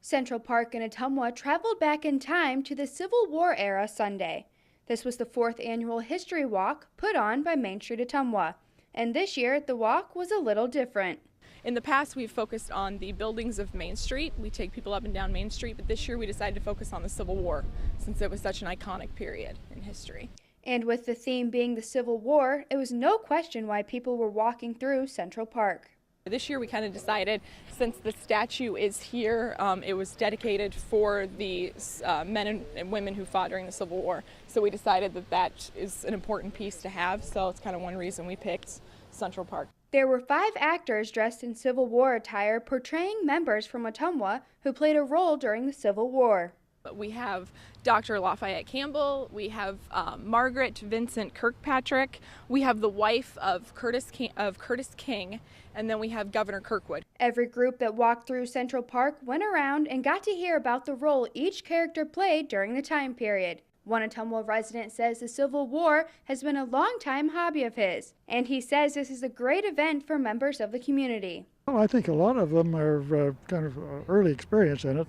Central Park in Ottumwa traveled back in time to the Civil War era Sunday. This was the fourth annual History Walk put on by Main Street Ottumwa, and this year the walk was a little different. In the past, we've focused on the buildings of Main Street. We take people up and down Main Street, but this year we decided to focus on the Civil War since it was such an iconic period in history. And with the theme being the Civil War, it was no question why people were walking through Central Park. This year we kind of decided, since the statue is here, it was dedicated for the men and women who fought during the Civil War. So we decided that that is an important piece to have, so it's kind of one reason we picked Central Park. There were 5 actors dressed in Civil War attire portraying members from Ottumwa who played a role during the Civil War. We have Dr. Lafayette Campbell, we have Margaret Vincent Kirkpatrick, we have the wife of Curtis King, and then we have Governor Kirkwood. Every group that walked through Central Park went around and got to hear about the role each character played during the time period. One OTTUMWA resident says the Civil War has been a long-time hobby of his, and he says this is a great event for members of the community. Well, I think a lot of them are kind of early experience in it,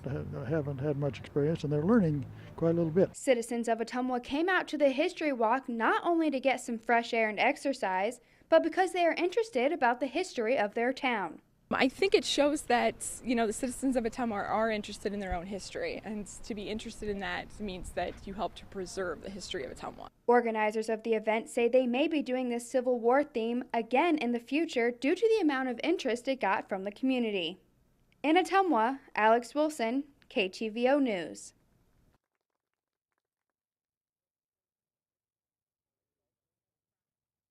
haven't had much experience, and they're learning quite a little bit. Citizens of Ottumwa came out to the History Walk not only to get some fresh air and exercise, but because they are interested about the history of their town. I think it shows that, the citizens of Ottumwa are interested in their own history, and to be interested in that means that you help to preserve the history of Ottumwa. Organizers of the event say they may be doing this Civil War theme again in the future due to the amount of interest it got from the community. In Ottumwa, Alex Wilson, KTVO News.